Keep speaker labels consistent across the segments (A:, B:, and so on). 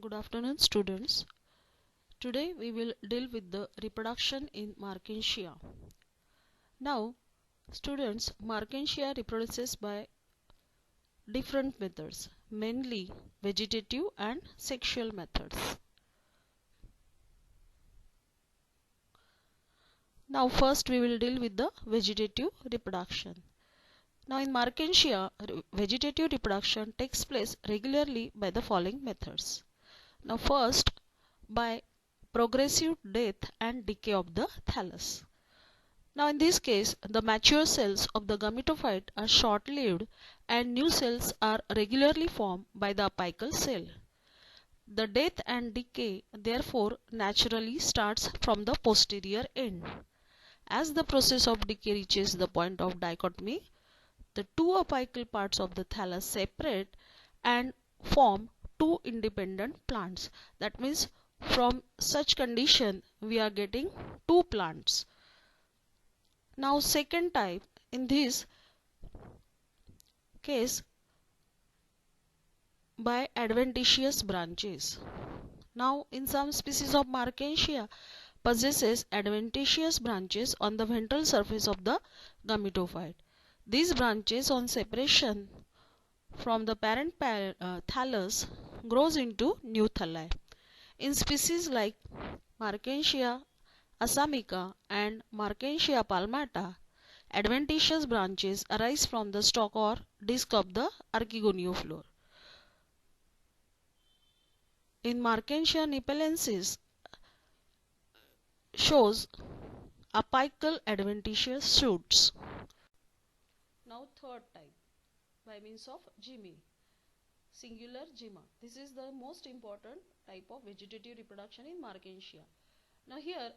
A: Good afternoon, students. Today we will deal with the reproduction in Markensia. Now, students, Markensia reproduces by different methods, mainly vegetative and sexual methods. Now, first we will deal with the vegetative reproduction. Now, in Markensia, vegetative reproduction takes place regularly by the following methods. Now, first, by progressive death and decay of the thallus. Now in this case, the mature cells of the gametophyte are short-lived and new cells are regularly formed by the apical cell. The death and decay therefore naturally starts from the posterior end. As the process of decay reaches the point of dichotomy, the two apical parts of the thallus separate and form two independent plants. That means from such condition we are getting two plants. Now second type, in this case by adventitious branches. Now in some species of Markensia possesses adventitious branches on the ventral surface of the gametophyte. These branches on separation from the parent thallus grows into new thalli. In species like Markensia assamica and Markensia palmata, adventitious branches arise from the stalk or disc of the archegoniophloem. In Markensia nepalensis shows apical adventitious shoots. Now third type, by means of gymi, singular gyma. This is the most important type of vegetative reproduction in Markensia. Now here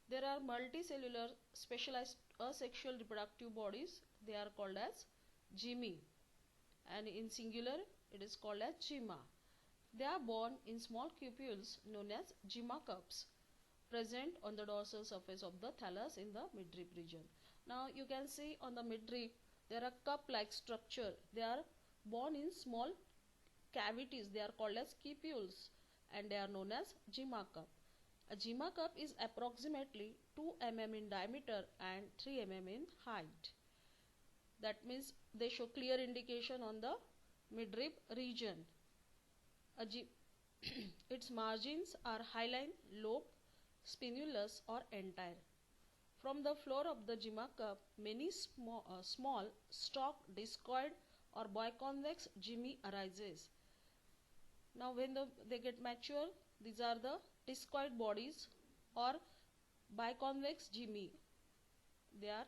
A: there are multicellular specialized asexual reproductive bodies. They are called as gymi, and in singular it is called as gyma. They are born in small cupules known as gyma cups, present on the dorsal surface of the thallus in the midrib region. Now you can see on the midrib there are cup-like structure. They are born in small cavities. They are called as cupules and they are known as gyma cup. A gyma cup is approximately 2 mm in diameter and 3 mm in height. That means they show clear indication on the midrib region. Its margins are hyaline, lobe, spinulous or entire. From the floor of the gyma cup, many small stalk, discoid or biconvex gymi arises. Now when they get mature, these are the discoid bodies or biconvex gymi. They are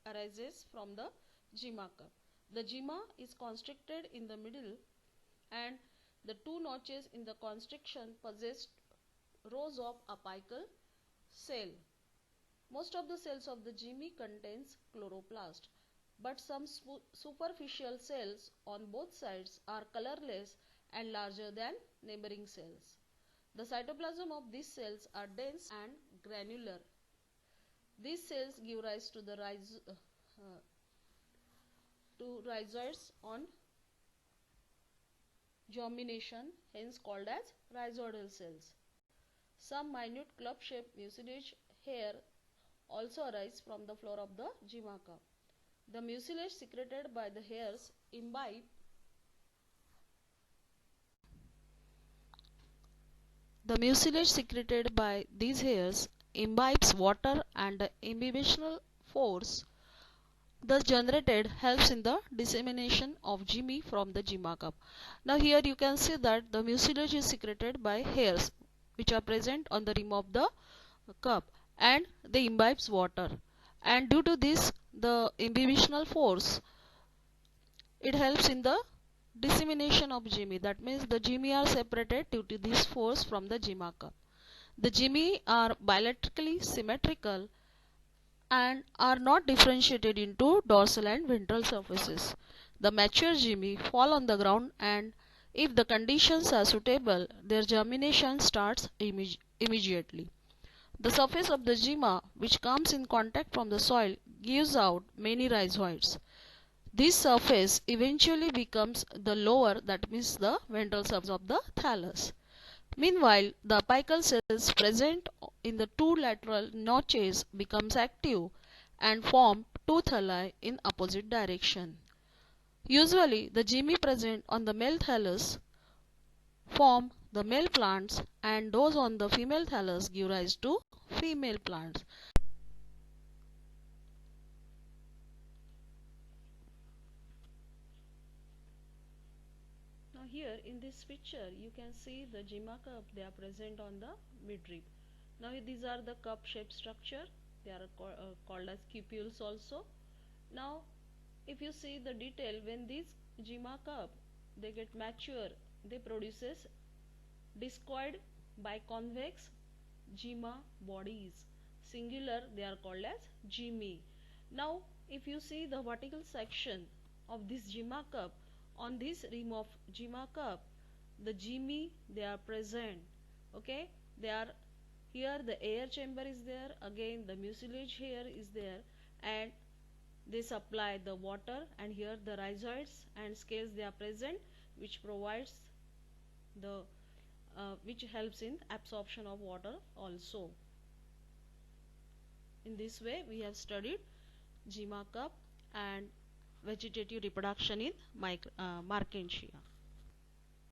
A: arises from the gyma cup. The gyma is constricted in the middle and the two notches in the constriction possess rows of apical cell. Most of the cells of the gymi contains chloroplast, but some superficial cells on both sides are colorless and larger than neighboring cells. The cytoplasm of these cells are dense and granular. These cells give rise to the rhizoids on germination, hence called as rhizoidal cells. Some minute club-shaped mucilage hair also arise from the floor of the gyma cup. The mucilage secreted by the hairs imbibe The mucilage secreted by these hairs imbibes water and the imbibitional force thus generated helps in the dissemination of gymi from the gyma cup. Now here you can see that the mucilage is secreted by hairs which are present on the rim of the cup and they imbibes water, and due to this the imbibitional force it helps in the dissemination of gymi. That means the gymi are separated due to this force from the gyma cup. The gymi are bilaterally symmetrical and are not differentiated into dorsal and ventral surfaces. The mature gymi fall on the ground and if the conditions are suitable, their germination starts immediately. The surface of the gyma which comes in contact from the soil gives out many rhizoids. This surface eventually becomes the lower, that means the ventral surface of the thallus. Meanwhile, the apical cells present in the two lateral notches becomes active and form two thalli in opposite direction. Usually, the gymi present on the male thallus form the male plants and those on the female thallus give rise to female plants. Now here in this picture you can see the gyma cup, they are present on the midrib. Now these are the cup shaped structure, they are called as cupules also. Now if you see the detail, when these gyma cup they get mature, they produces discoid biconvex gyma bodies. Singular they are called as gymi. Now if you see the vertical section of this gyma cup, on this rim of gyma cup the gymi they are present. Okay, they are here, the air chamber is there, again the mucilage here is there, and they supply the water, and here the rhizoids and scales they are present, which provides the which helps in absorption of water also. In this way we have studied gyma cup and vegetative reproduction in Marchantia.